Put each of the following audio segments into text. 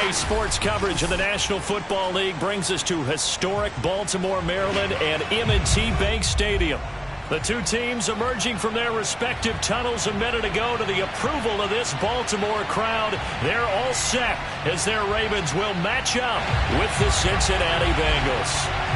Today's sports coverage of the National Football League brings us to historic Baltimore, Maryland and M&T Bank Stadium. The two teams emerging from their respective tunnels a minute ago to the approval of this Baltimore crowd. They're all set as their Ravens will match up with the Cincinnati Bengals.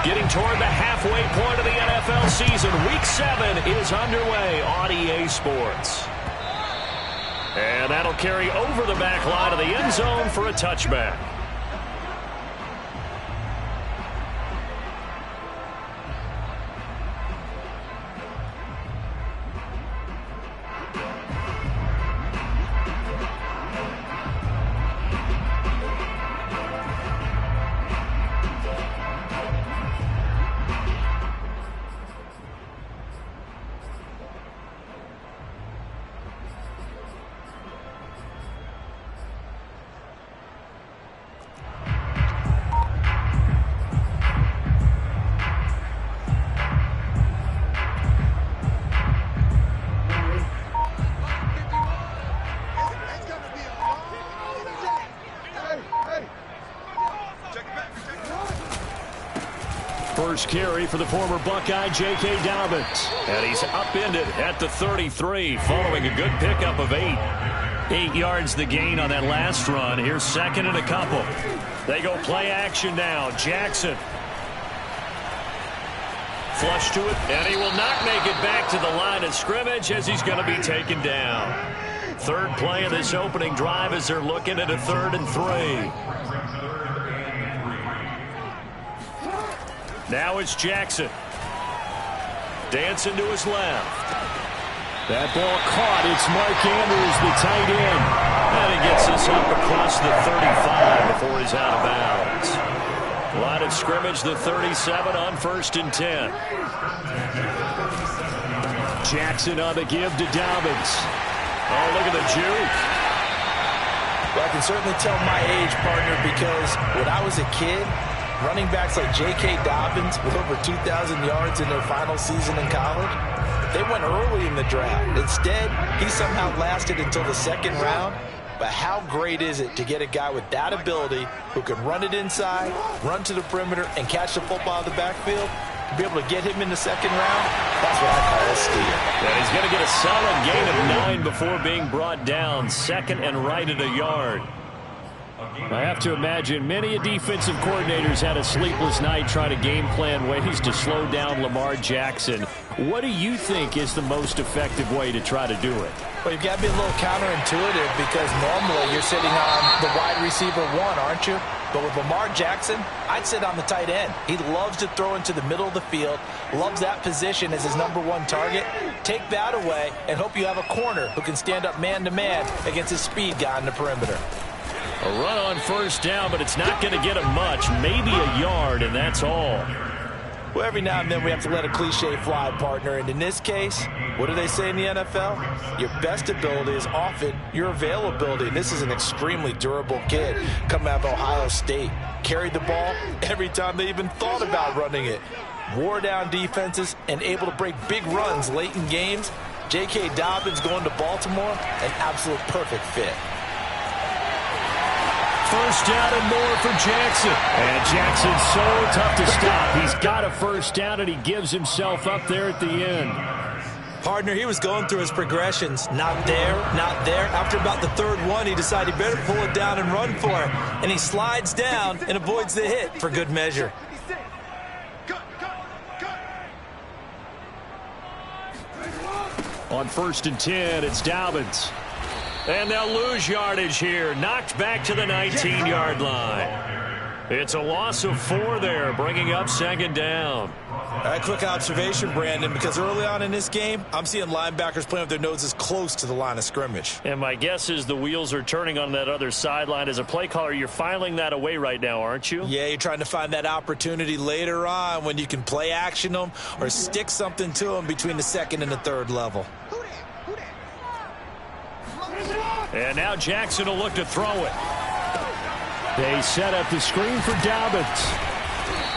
Getting toward the halfway point of the NFL season. Week 7 is underway on EA Sports. And that'll carry over the back line of the end zone for a touchback. First carry for the former Buckeye, J.K. Dobbins. And he's upended at the 33 following a good pickup of 8. 8 yards the gain on that last run. Here's second and a couple. They go play action now. Jackson. Flush to it, and he will not make it back to the line of scrimmage as he's going to be taken down. Third play of this opening drive as they're looking at a 3rd and 3. Now it's Jackson. Dancing to his left. That ball caught. It's Mark Andrews, the tight end. And he gets this up across the 35 before he's out of bounds. Line of scrimmage, the 37 on 1st and 10. Jackson on the give to Dobbins. Oh, look at the juke. Well, I can certainly tell my age, partner, because when I was a kid, running backs like J.K. Dobbins with over 2,000 yards in their final season in college, they went early in the draft. Instead, he somehow lasted until the 2nd round. But how great is it to get a guy with that ability who can run it inside, run to the perimeter, and catch the football out of the backfield? To be able to get him in the 2nd round, that's what I call a steal. And he's going to get a solid gain of 9 before being brought down. 2nd and right at a yard. I have to imagine many defensive coordinators had a sleepless night trying to game plan ways to slow down Lamar Jackson. What do you think is the most effective way to try to do it? Well, you've got to be a little counterintuitive because normally you're sitting on the wide receiver 1, aren't you? But with Lamar Jackson, I'd sit on the tight end. He loves to throw into the middle of the field, loves that position as his #1 target. Take that away and hope you have a corner who can stand up man-to-man against his speed guy on the perimeter. A run on 1st down, but it's not going to get him much. Maybe a yard, and that's all. Well, every now and then we have to let a cliche fly, partner. And in this case, what do they say in the NFL? Your best ability is often your availability. And this is an extremely durable kid coming out of Ohio State. Carried the ball every time they even thought about running it. Wore down defenses and able to break big runs late in games. J.K. Dobbins going to Baltimore, an absolute perfect fit. 1st down and more for Jackson. And Jackson's so tough to stop. He's got a 1st down, and he gives himself up there at the end. Partner, he was going through his progressions. Not there, not there. After about the 3rd one, he decided he better pull it down and run for it. And he slides down and avoids the hit for good measure. On 1st and 10, it's Dobbins. And they'll lose yardage here. Knocked back to the 19-yard line. It's a loss of 4 there, bringing up 2nd down. A quick observation, Brandon, because early on in this game, I'm seeing linebackers playing with their noses close to the line of scrimmage. And my guess is the wheels are turning on that other sideline. As a play caller, you're filing that away right now, aren't you? Yeah, you're trying to find that opportunity later on when you can play action them or stick something to them between the 2nd and the 3rd level. And now Jackson will look to throw it. They set up the screen for Dobbins.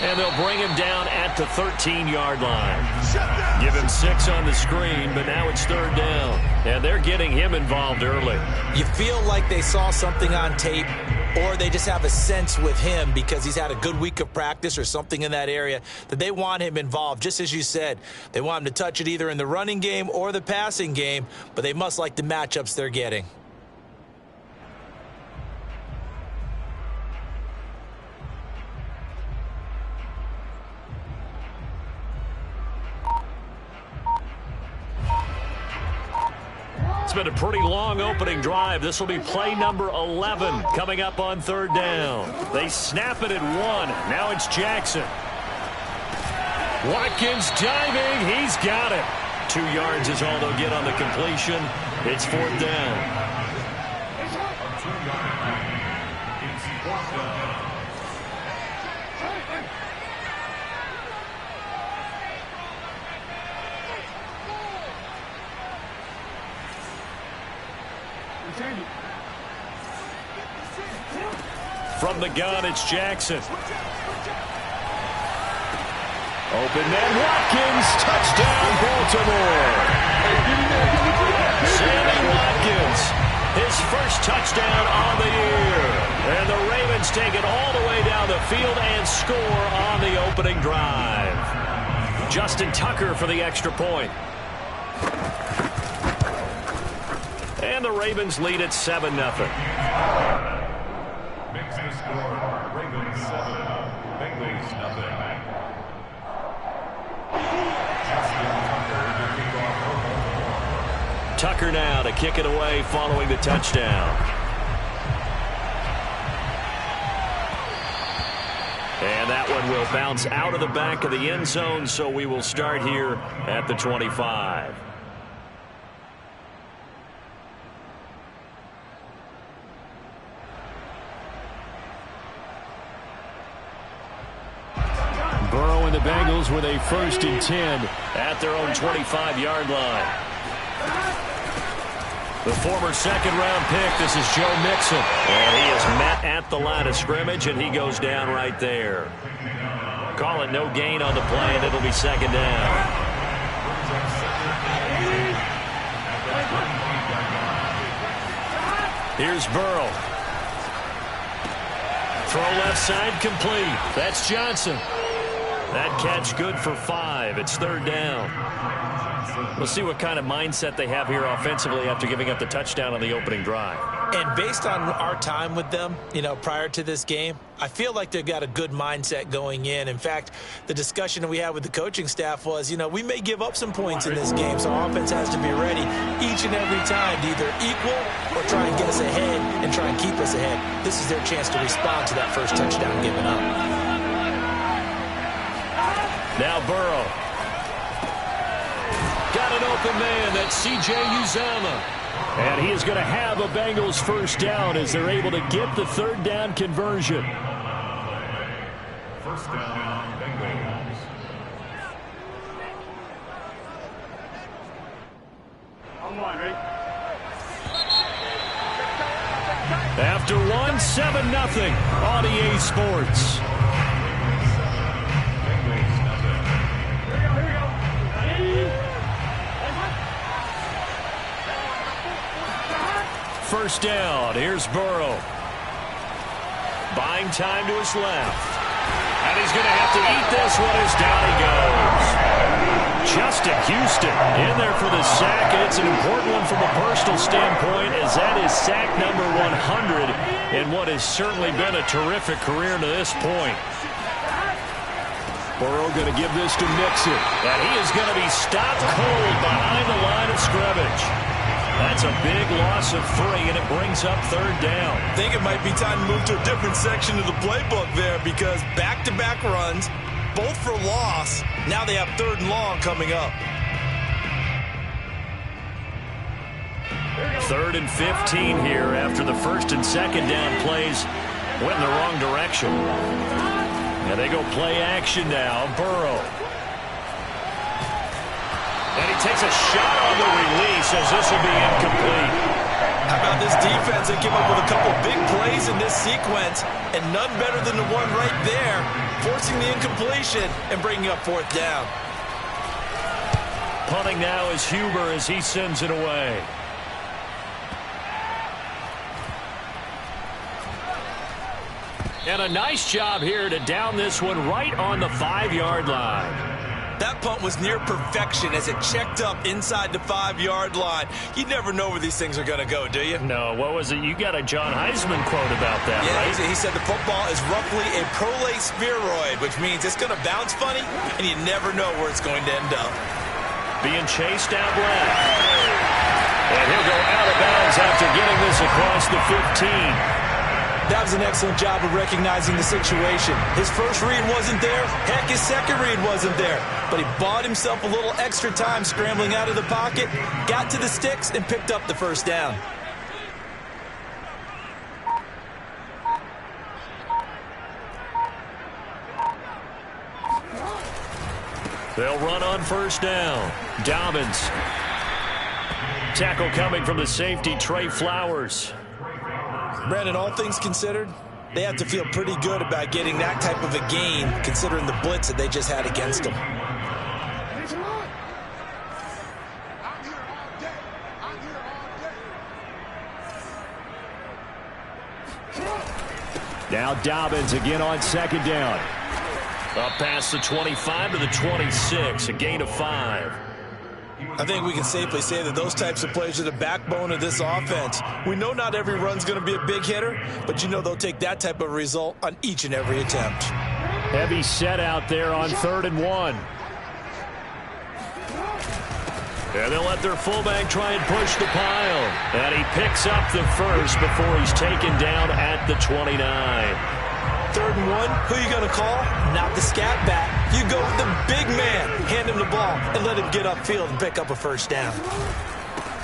And they'll bring him down at the 13-yard line. Give him 6 on the screen, but now it's 3rd down. And they're getting him involved early. You feel like they saw something on tape, or they just have a sense with him because he's had a good week of practice or something in that area that they want him involved. Just as you said, they want him to touch it either in the running game or the passing game, but they must like the matchups they're getting. It's been a pretty long opening drive. This will be play number 11 coming up on 3rd down. They snap it at 1. Now it's Jackson. Watkins diving. He's got it. 2 yards is all they'll get on the completion. It's 4th down. From the gun, it's Jackson. Open man, Watkins, touchdown, Baltimore. Sammy Watkins, his first touchdown on the year. And the Ravens take it all the way down the field and score on the opening drive. Justin Tucker for the extra point. And the Ravens lead at 7-0. Makes the score Ravens 7, Bengals nothing. Tucker now to kick it away following the touchdown. And that one will bounce out of the back of the end zone, so we will start here at the 25. Burrow and the Bengals with a 1st and 10 at their own 25-yard line. The former second-round pick, this is Joe Mixon. And he is met at the line of scrimmage, and he goes down right there. Call it no gain on the play, and it'll be 2nd down. Here's Burrow. Throw left side complete. That's Johnson. That catch good for 5. It's 3rd down. We'll see what kind of mindset they have here offensively after giving up the touchdown on the opening drive. And based on our time with them, prior to this game, I feel like they've got a good mindset going in. In fact, the discussion that we had with the coaching staff was, we may give up some points in this game, so our offense has to be ready each and every time to either equal or try and get us ahead and try and keep us ahead. This is their chance to respond to that first touchdown given up. Now Burrow. Got an open man. That's C.J. Uzomah. And he is going to have a Bengals 1st down as they're able to get the 3rd down conversion. 1st down, Bengals. After 1, 7-0 on EA Sports. First down. Here's Burrow. Buying time to his left. And he's going to have to eat this one as down he goes. Justin Houston in there for the sack. And it's an important one from a personal standpoint, as that is sack number 100 in what has certainly been a terrific career to this point. Burrow going to give this to Mixon. And he is going to be stopped cold behind the line of scrimmage. That's a big loss of 3, and it brings up 3rd down. I think it might be time to move to a different section of the playbook there, because back-to-back runs, both for loss. Now they have 3rd and long coming up. 3rd and 15 here after the 1st and 2nd down plays went in the wrong direction. And they go play action now. Burrow. And he takes a shot on the release as this will be incomplete. How about this defense? They came up with a couple big plays in this sequence, and none better than the one right there, forcing the incompletion and bringing up fourth down. Punting now is Huber as he sends it away. And a nice job here to down this one right on the 5-yard line. That punt was near perfection as it checked up inside the 5-yard line. You never know where these things are going to go, do you? No, what was it? You got a John Heisman quote about that, yeah, right? He said the football is roughly a prolate spheroid, which means it's going to bounce funny, and you never know where it's going to end up. Being chased out left. And he'll go out of bounds after getting this across the 15. That was an excellent job of recognizing the situation. His first read wasn't there. Heck, his second read wasn't there. But he bought himself a little extra time scrambling out of the pocket, got to the sticks, and picked up the first down. They'll run on first down. Dobbins. Tackle coming from the safety, Trey Flowers. Brandon, all things considered, they have to feel pretty good about getting that type of a gain, considering the blitz that they just had against them. Now Dobbins again on second down. Up past the 25 to the 26, a gain of 5. I think we can safely say that those types of plays are the backbone of this offense. We know not every run's going to be a big hitter, but you know they'll take that type of result on each and every attempt. Heavy set out there on 3rd and 1. And they'll let their fullback try and push the pile. And he picks up the first before he's taken down at the 29. 3rd and 1, who are you going to call? Not the scat back. You go with the big man, hand him the ball, and let him get upfield and pick up a first down.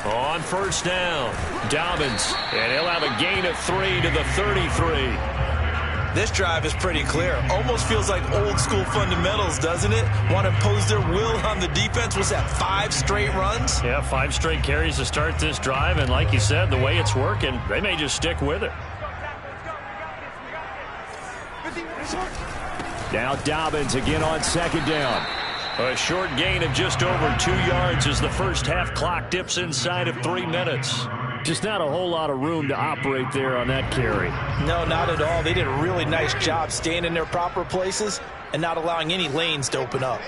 On first down, Dobbins, and he'll have a gain of 3 to the 33. This drive is pretty clear. Almost feels like old school fundamentals, doesn't it? Want to impose their will on the defense. Was that 5 straight runs? Yeah, 5 straight carries to start this drive, and like you said, the way it's working, they may just stick with it. Now Dobbins again on second down. A short gain of just over 2 yards as the first half clock dips inside of 3 minutes. Just not a whole lot of room to operate there on that carry. No, not at all. They did a really nice job staying in their proper places and not allowing any lanes to open up.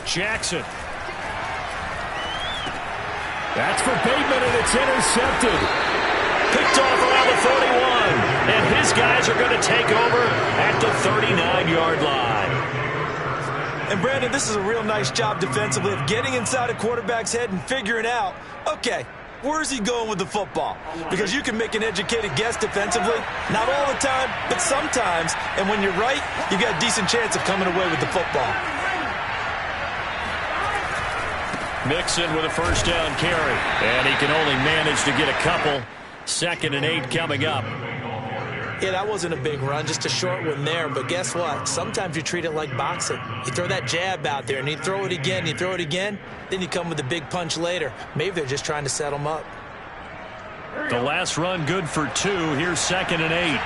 Jackson. That's for Bateman, and it's intercepted. Picked off around the 41. And his guys are going to take over at the 39-yard line. And, Brandon, this is a real nice job defensively of getting inside a quarterback's head and figuring out, okay, where's he going with the football? Because you can make an educated guess defensively. Not all the time, but sometimes. And when you're right, you got a decent chance of coming away with the football. Mixon with a first down carry. And he can only manage to get a couple. 2nd and 8 coming up. Yeah, that wasn't a big run, just a short one there. But guess what? Sometimes you treat it like boxing. You throw that jab out there, and you throw it again, you throw it again, then you come with a big punch later. Maybe they're just trying to set them up. The last run good for 2. Here's 2nd and 8.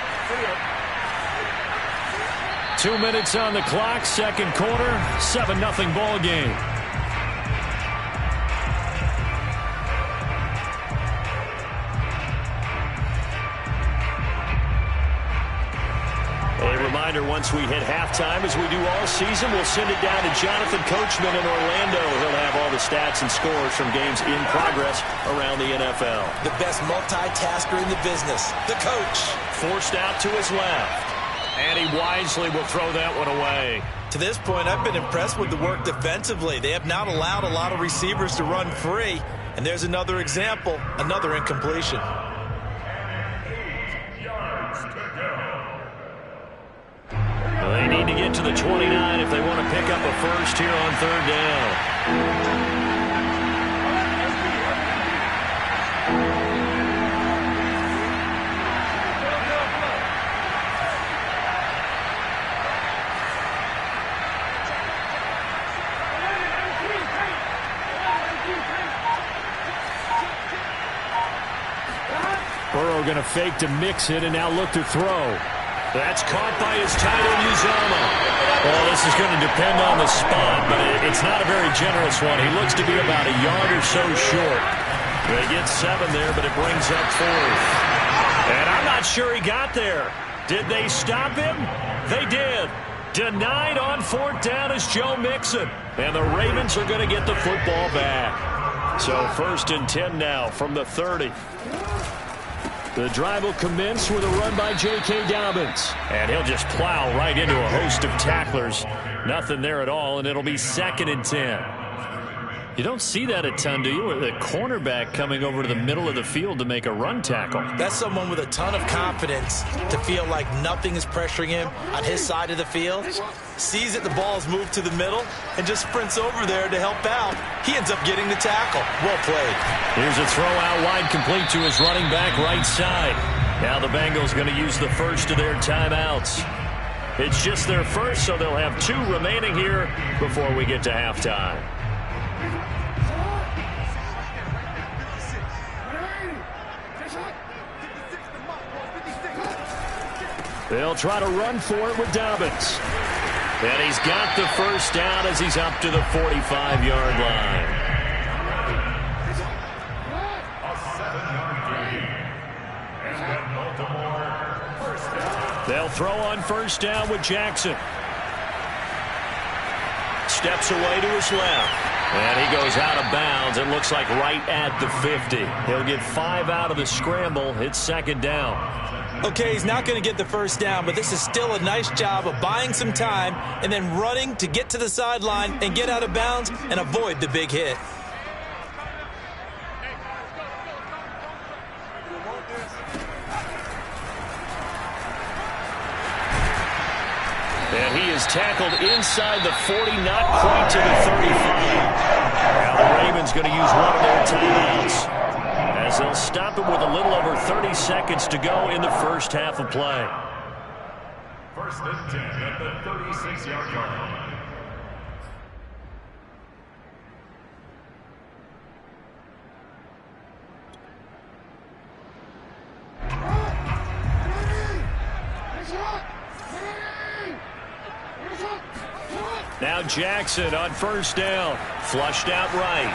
2 minutes on the clock, second quarter, 7-0 ball game. Reminder, once we hit halftime, as we do all season, we'll send it down to Jonathan Coachman in Orlando. He'll have all the stats and scores from games in progress around the NFL. The best multitasker in the business, the coach. Forced out to his left. And he wisely will throw that one away. To this point, I've been impressed with the work defensively. They have not allowed a lot of receivers to run free. And there's another example, another incompletion. They need to get to the 29 if they want to pick up a first here on 3rd down. Burrow going to fake to mix it and now look to throw. That's caught by his tight end, Uzomah. Well, this is going to depend on the spot, but it's not a very generous one. He looks to be about a yard or so short. They get 7 there, but it brings up 4th. And I'm not sure he got there. Did they stop him? They did. Denied on 4th down is Joe Mixon. And the Ravens are going to get the football back. So 1st and 10 now from the 30. The drive will commence with a run by J.K. Dobbins. And he'll just plow right into a host of tacklers. Nothing there at all, and it'll be 2nd and 10. You don't see that a ton, do you? With a cornerback coming over to the middle of the field to make a run tackle. That's someone with a ton of confidence to feel like nothing is pressuring him on his side of the field. Sees that the ball is moved to the middle and just sprints over there to help out. He ends up getting the tackle. Well played. Here's a throw out wide complete to his running back right side. Now the Bengals going to use the first of their timeouts. It's just their first, so they'll have 2 remaining here before we get to halftime. They'll try to run for it with Dobbins. And he's got the first down as he's up to the 45-yard line. A 7-yard gain. And then Baltimore, first down. They'll throw on first down with Jackson. Steps away to his left. And he goes out of bounds. It looks like right at the 50. He'll get 5 out of the scramble. It's 2nd down. Okay, he's not going to get the first down, but this is still a nice job of buying some time and then running to get to the sideline and get out of bounds and avoid the big hit. And he is tackled inside the 40, not quite to the 35. Now the Ravens going to use one of their timeouts, as they'll stop it with a little over 30 seconds to go in the first half of play. 1st and 10 at the 36-yard line. Now Jackson on first down. Flushed out right.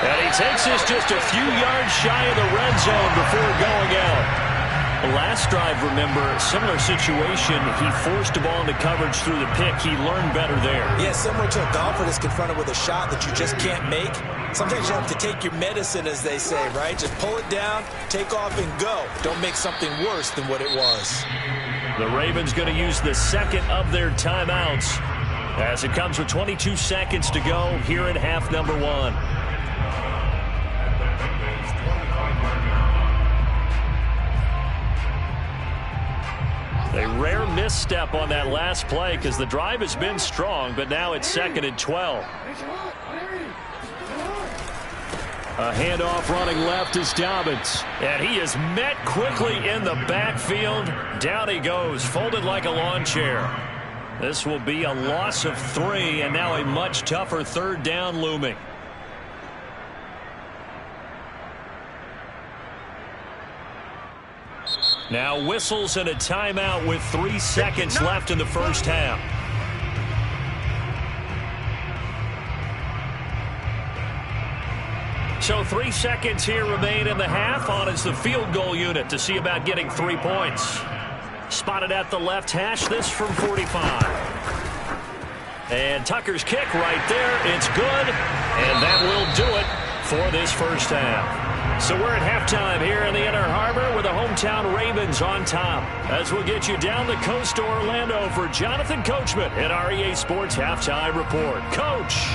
And he takes this just a few yards shy of the red zone before going out. The last drive, remember, similar situation. He forced a ball into coverage through the pick. He learned better there. Yeah, similar to a golfer that's confronted with a shot that you just can't make. Sometimes you have to take your medicine, as they say, right? Just pull it down, take off, and go. Don't make something worse than what it was. The Ravens going to use the second of their timeouts as it comes with 22 seconds to go here in half number 1. A rare misstep on that last play because the drive has been strong, but now it's 2nd and 12. A handoff running left is Dobbins. And he is met quickly in the backfield. Down he goes, folded like a lawn chair. This will be a loss of 3, and now a much tougher 3rd down looming. Now whistles and a timeout with 3 seconds left in the first half. So 3 seconds here remain in the half. On is the field goal unit to see about getting 3 points. Spotted at the left hash, this from 45. And Tucker's kick right there. It's good, and that will do it for this first half. So we're at halftime here in the Inner Harbor with the hometown Ravens on top. As we'll get you down the coast to Orlando for Jonathan Coachman at our EA Sports Halftime Report. Coach.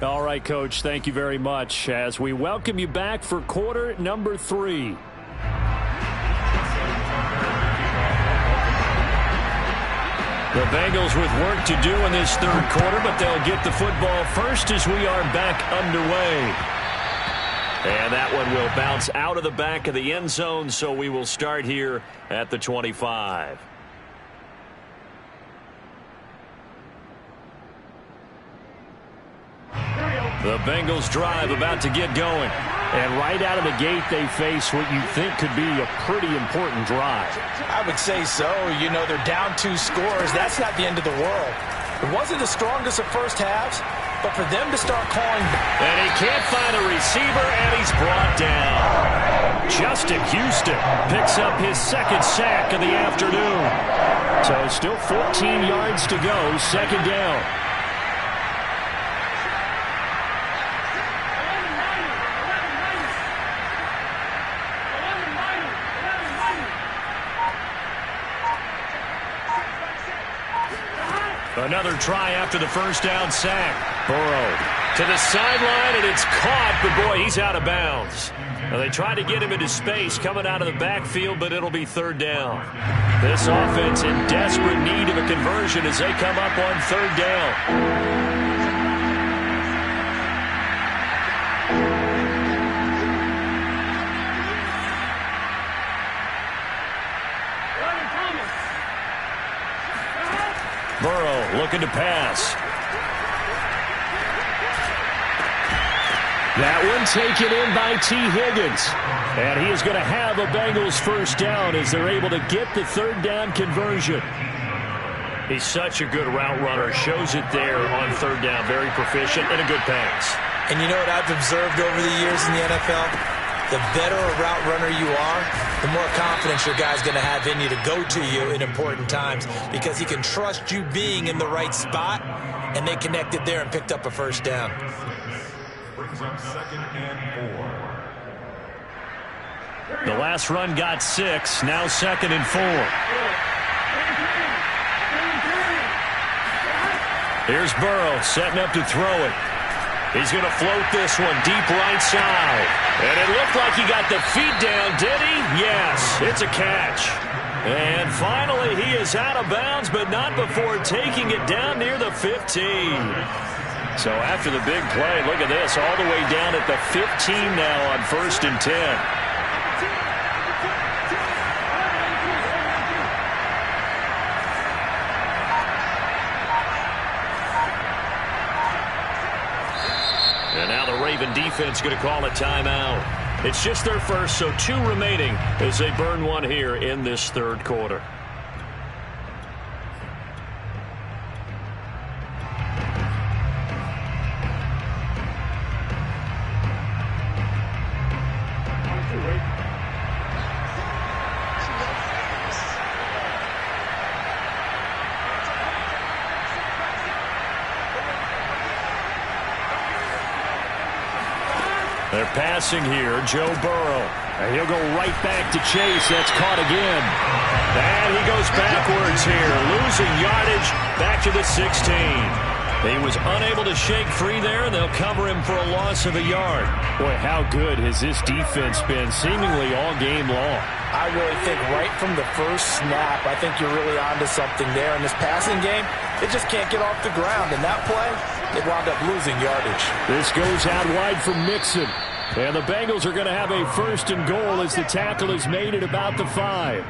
All right, Coach, thank you very much as we welcome you back for quarter number 3. The Bengals with work to do in this third quarter, but they'll get the football first as we are back underway. And that one will bounce out of the back of the end zone, so we will start here at the 25. The Bengals drive about to get going. And right out of the gate, they face what you think could be a pretty important drive. I would say so. You know, they're down 2 scores. That's not the end of the world. It wasn't the strongest of first halves, but for them to start calling... And he can't find a receiver, and he's brought down. Justin Houston picks up his second sack of the afternoon. So still 14 yards to go, second down. Another try after the first down sack. Burrow to the sideline, and it's caught, but boy, he's out of bounds. Now, they tried to get him into space coming out of the backfield, but it'll be third down. This offense in desperate need of a conversion as they come up on third down. Burrow looking to pass. That one taken in by T. Higgins. And he is going to have a Bengals first down as they're able to get the third down conversion. He's such a good route runner. Shows it there on third down. Very proficient and a good pass. And you know what I've observed over the years in the NFL? The better a route runner you are, the more confidence your guy's going to have in you to go to you in important times because he can trust you being in the right spot, and they connected there and picked up a first down. Brings up 2nd and 4. The last run got 6, now 2nd and 4. Here's Burrow setting up to throw it. He's going to float this one deep right side. And it looked like he got the feet down, did he? Yes, it's a catch. And finally, he is out of bounds, but not before taking it down near the 15. So after the big play, look at this, all the way down at the 15 now on 1st and 10. And now the Raven defense going to call a timeout. It's just their first, so 2 remaining as they burn one here in this third quarter. They're passing here, Joe Burrow. And he'll go right back to Chase. That's caught again. And he goes backwards here, losing yardage back to the 16. He was unable to shake free there, and they'll cover him for a loss of a yard. Boy, how good has this defense been seemingly all game long? I really think right from the first snap, I think you're really onto something there. In this passing game, they just can't get off the ground. In that play, they wound up losing yardage. This goes out wide from Mixon. And the Bengals are going to have a 1st and goal as the tackle is made at about the 5.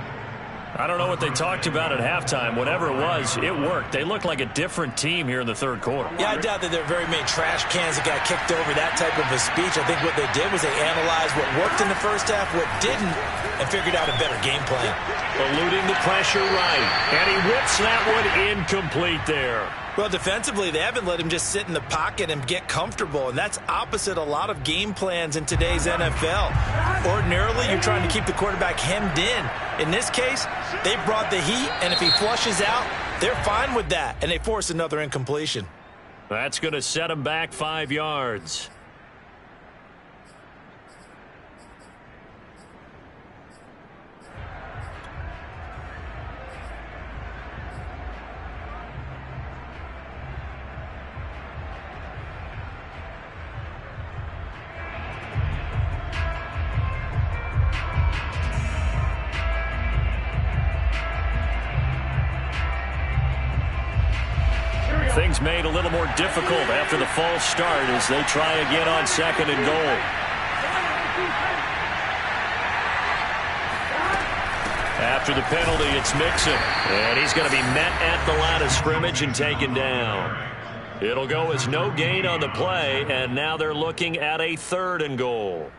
I don't know what they talked about at halftime. Whatever it was, it worked. They look like a different team here in the third quarter. Yeah, I doubt that there are very many trash cans that got kicked over that type of a speech. I think what they did was they analyzed what worked in the first half, what didn't, and figured out a better game plan. Eluding the pressure right. And he whips that one incomplete there. Well, defensively, they haven't let him just sit in the pocket and get comfortable, and that's opposite a lot of game plans in today's NFL. Ordinarily, you're trying to keep the quarterback hemmed in. In this case, they brought the heat, and if he flushes out, they're fine with that, and they force another incompletion. That's going to set him back 5 yards. Things made a little more difficult after the false start as they try again on 2nd and goal. After the penalty, it's Mixon. And he's going to be met at the line of scrimmage and taken down. It'll go as no gain on the play, and now they're looking at a 3rd and goal.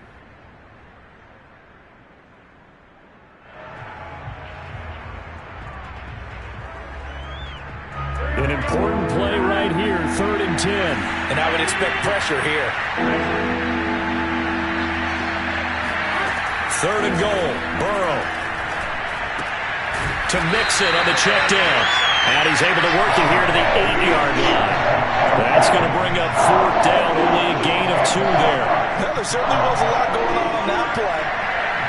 An important play right here, 3rd and 10. And I would expect pressure here. 3rd and goal, Burrow. To Mixon on the check down. And he's able to work it here to the 8-yard line. That's going to bring up 4th down, only a gain of 2 there. Well, there certainly was a lot going on that play.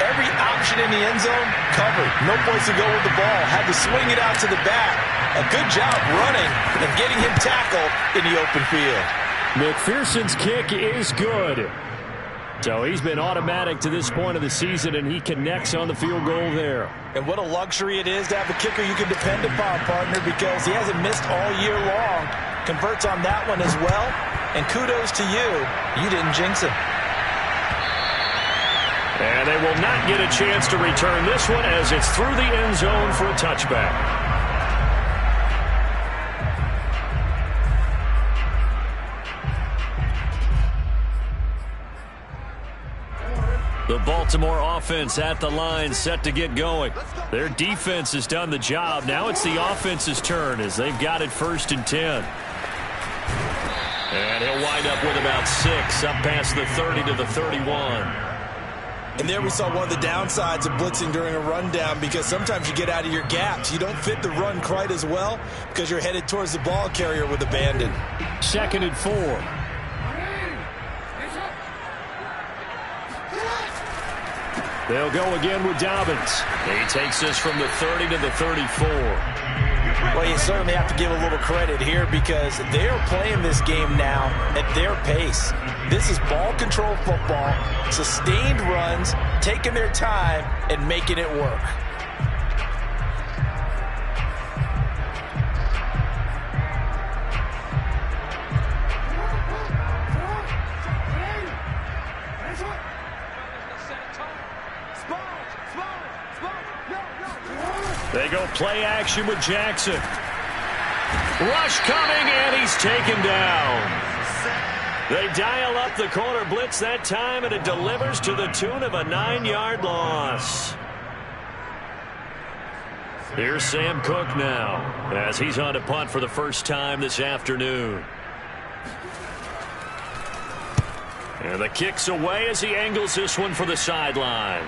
Every option in the end zone covered. No place to go with the ball. Had to swing it out to the back. A good job running and getting him tackled in the open field. McPherson's kick is good. So he's been automatic to this point of the season, and he connects on the field goal there. And what a luxury it is to have a kicker you can depend upon, partner, because he hasn't missed all year long. Converts on that one as well. And kudos to you. You didn't jinx him. And they will not get a chance to return this one as it's through the end zone for a touchback. The Baltimore offense at the line, set to get going. Their defense has done the job. Now it's the offense's turn as they've got it 1st and 10. And he'll wind up with about 6 up past the 30 to the 31. And there we saw one of the downsides of blitzing during a rundown, because sometimes you get out of your gaps. You don't fit the run quite as well because you're headed towards the ball carrier with abandon. 2nd and 4. They'll go again with Dobbins. He takes this from the 30 to the 34. Well, you certainly have to give a little credit here because they're playing this game now at their pace. This is ball control football, sustained runs, taking their time and making it work. They go play action with Jackson. Rush coming, and he's taken down. They dial up the corner blitz that time, and it delivers to the tune of a 9-yard loss. Here's Sam Cook now as he's on to punt for the first time this afternoon. And the kick's away as he angles this one for the sideline.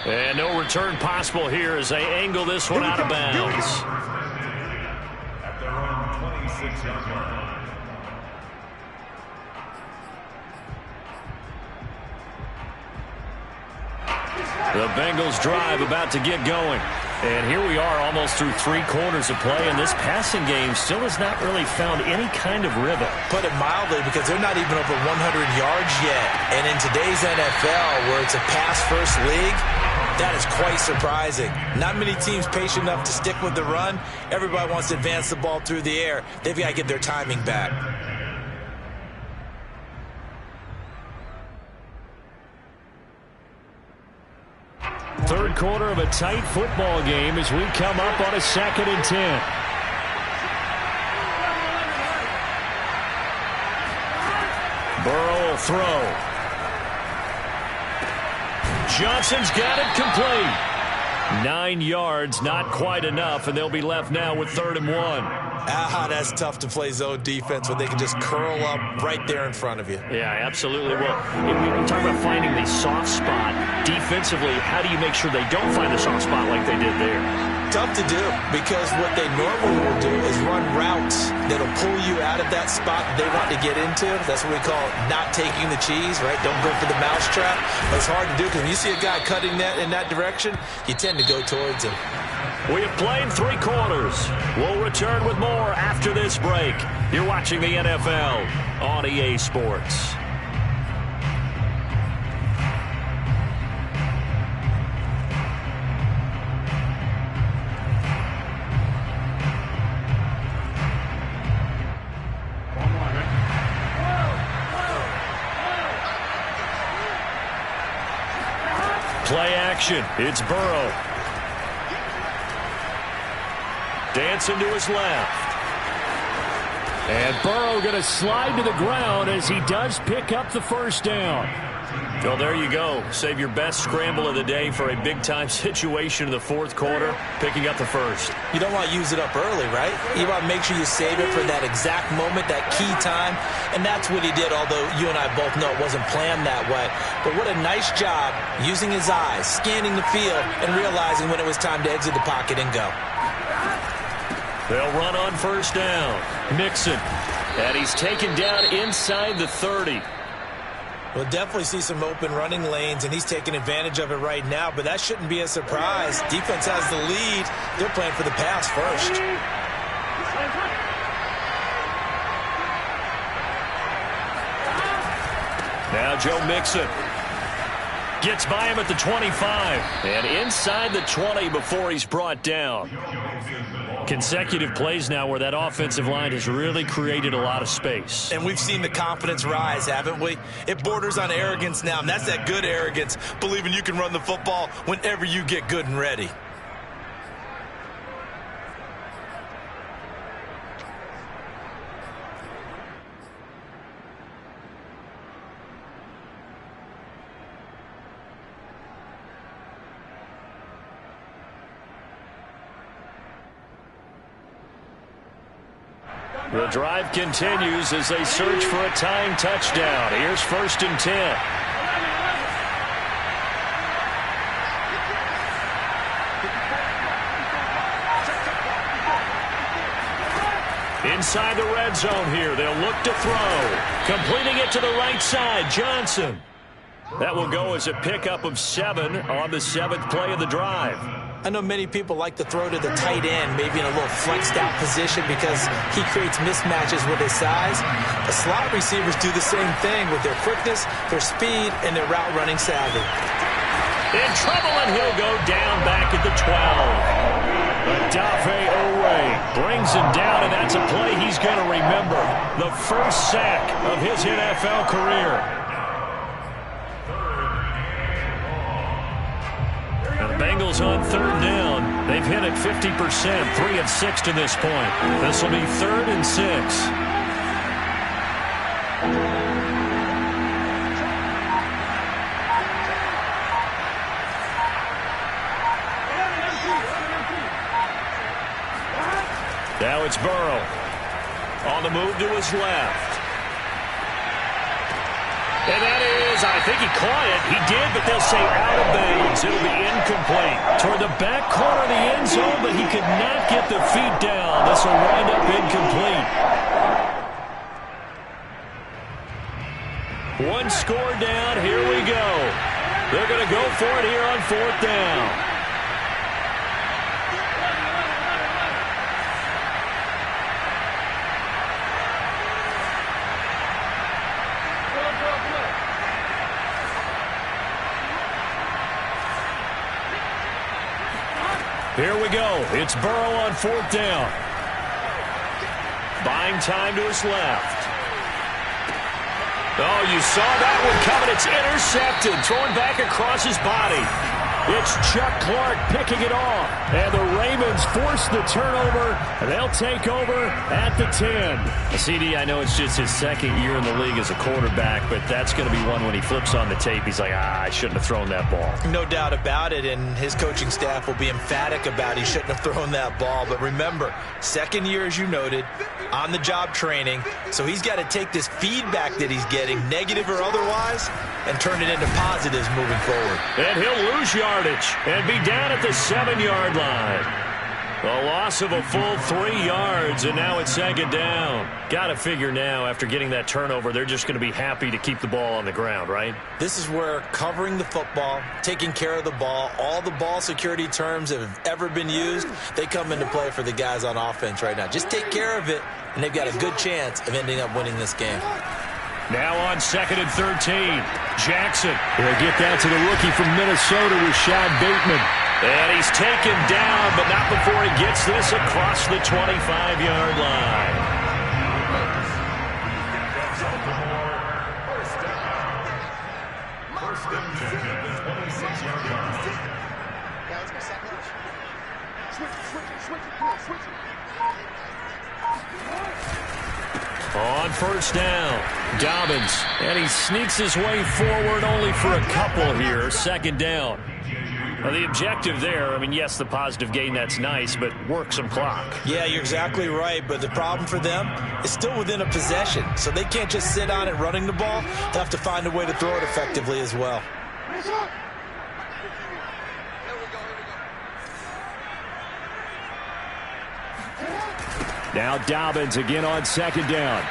And no return possible here as they angle this one out of bounds. At their own 26-yard line. The Bengals drive about to get going. And here we are almost through 3 quarters of play, and this passing game still has not really found any kind of rhythm. Put it mildly, because they're not even over 100 yards yet. And in today's NFL, where it's a pass-first league, that is quite surprising. Not many teams patient enough to stick with the run. Everybody wants to advance the ball through the air. They've got to get their timing back. Third quarter of a tight football game as we come up on a 2nd and 10. Burrow will throw. Johnson's got it complete. 9 yards, not quite enough, and they'll be left now with 3rd and 1. That's tough to play zone defense when they can just curl up right there in front of you. Yeah, absolutely. Well, we talk about finding the soft spot defensively. How do you make sure they don't find the soft spot like they did there? Tough to do, because what they normally will do is run routes that'll pull you out of that spot they want to get into. That's what we call not taking the cheese, right? Don't go for the mousetrap. But it's hard to do because when you see a guy cutting that in that direction, you tend to go towards him. We have played 3 quarters. We'll return with more after this break. You're watching the NFL on EA Sports. Play action. It's Burrow. Dancing to his left. And Burrow going to slide to the ground as he does pick up the first down. Well, there you go. Save your best scramble of the day for a big-time situation in the fourth quarter, picking up the first. You don't want to use it up early, right? You want to make sure you save it for that exact moment, that key time, and that's what he did, although you and I both know it wasn't planned that way. But what a nice job using his eyes, scanning the field, and realizing when it was time to exit the pocket and go. They'll run on first down. Mixon. And he's taken down inside the 30. We'll definitely see some open running lanes, and he's taking advantage of it right now, but that shouldn't be a surprise. Defense has the lead. They're playing for the pass first. Now Joe Mixon gets by him at the 25 and inside the 20 before he's brought down. Consecutive plays now where that offensive line has really created a lot of space. And we've seen the confidence rise, haven't we? It borders on arrogance now, and that's that good arrogance, believing you can run the football whenever you get good and ready. The drive continues as they search for a tying touchdown. Here's 1st and 10. Inside the red zone here. They'll look to throw. Completing it to the right side. Johnson. That will go as a pickup of 7 on the 7th play of the drive. I know many people like to throw to the tight end, maybe in a little flexed out position because he creates mismatches with his size. The slot receivers do the same thing with their quickness, their speed, and their route running savvy. In trouble, and he'll go down back at the 12. Adafe Owe brings him down, and that's a play he's going to remember. The first sack of his NFL career. The Bengals on 3rd down. They've hit it 50%, 3 of 6 to this point. This will be 3rd and 6. Now it's Burrow. On the move to his left. And that is, I think he caught it. He did, but they'll say out of bounds. It'll be incomplete. Toward the back corner of the end zone, but he could not get the feet down. This will wind up incomplete. One score down. Here we go. They're going to go for it here on 4th down. Here we go. It's Burrow on 4th down. Buying time to his left. Oh, you saw that one coming. It's intercepted. Thrown back across his body. It's Chuck Clark picking it off. And the Ravens force the turnover. And they'll take over at the 10. CD, I know it's just his 2nd year in the league as a quarterback, but that's going to be one when he flips on the tape. He's like, I shouldn't have thrown that ball. No doubt about it, and his coaching staff will be emphatic about he shouldn't have thrown that ball. But remember, 2nd year, as you noted, on-the-job training. So he's got to take this feedback that he's getting, negative or otherwise, and turn it into positives moving forward. And he'll lose yardage and be down at the 7-yard line. A loss of a full 3 yards, and now it's 2nd down. Got to figure now, after getting that turnover, they're just going to be happy to keep the ball on the ground, right? This is where covering the football, taking care of the ball, all the ball security terms that have ever been used, they come into play for the guys on offense right now. Just take care of it, and they've got a good chance of ending up winning this game. Now on 2nd and 13. Jackson. He'll get that to the rookie from Minnesota, Rashad Bateman. And he's taken down, but not before he gets this across the 25-yard line. 36-yard line. On first down, Dobbins, and he sneaks his way forward only for a couple here. Second down. Well, the objective there, I mean, yes, the positive gain, that's nice, but work some clock. Yeah, you're exactly right, but the problem for them is still within a possession, so they can't just sit on it running the ball. They'll have to find a way to throw it effectively as well. Now Dobbins again on second down.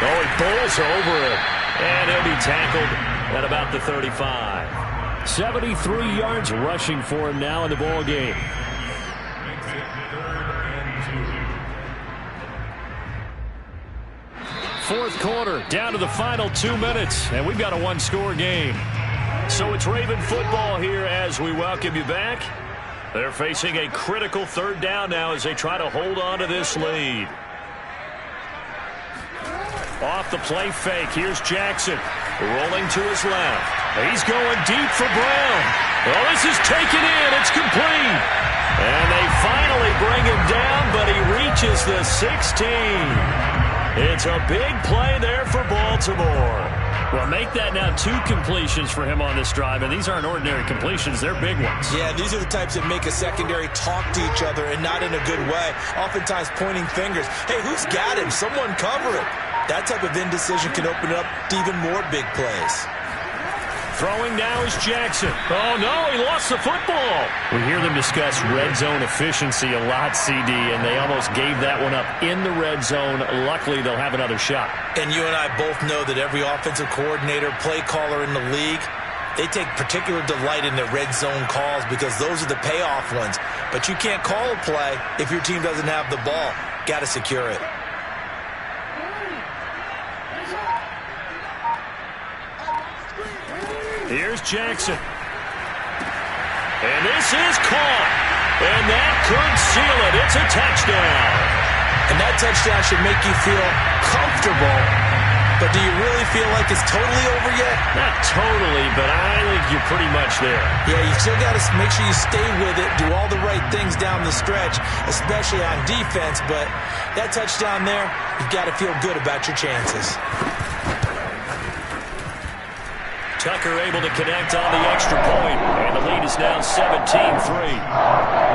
Oh, he bowls over it, and he'll be tackled at about the 35. 73 yards rushing for him now in the ball game. Makes it 3rd and 2. Fourth quarter, down to the final 2 minutes, and we've got a one-score game. So it's Raven football here as we welcome you back. They're facing a critical third down now as they try to hold on to this lead. Off the play fake, here's Jackson. Rolling to his left. He's going deep for Brown. Oh, this is taken in. It's complete. And they finally bring him down, but he reaches the 16. It's a big play there for Baltimore. Well, make that now 2 completions for him on this drive, and these aren't ordinary completions. They're big ones. Yeah, these are the types that make a secondary talk to each other and not in a good way, oftentimes pointing fingers. Hey, who's got him? Someone cover it. That type of indecision can open up to even more big plays. Throwing now is Jackson. Oh, no, he lost the football. We hear them discuss red zone efficiency a lot, CD, and they almost gave that one up in the red zone. Luckily, they'll have another shot. And you and I both know that every offensive coordinator, play caller in the league, they take particular delight in their red zone calls because those are the payoff ones. But you can't call a play if your team doesn't have the ball. Got to secure it. Here's Jackson. And this is caught. And that could seal it. It's a touchdown. And that touchdown should make you feel comfortable. But do you really feel like it's totally over yet? Not totally, but I think you're pretty much there. Yeah, you still got to make sure you stay with it, do all the right things down the stretch, especially on defense. But that touchdown there, you've got to feel good about your chances. Tucker able to connect on the extra point, and the lead is now 17-3.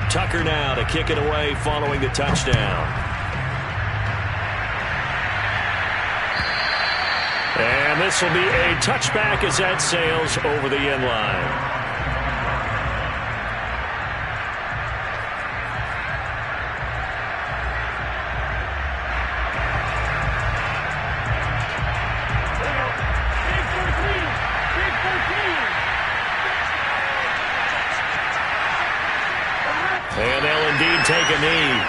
Tucker now to kick it away following the touchdown. And this will be a touchback as that sails over the end line. And they'll indeed take a knee.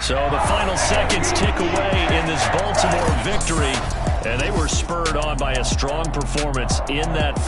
So the final seconds tick away in this Baltimore victory, and they were spurred on by a strong performance in that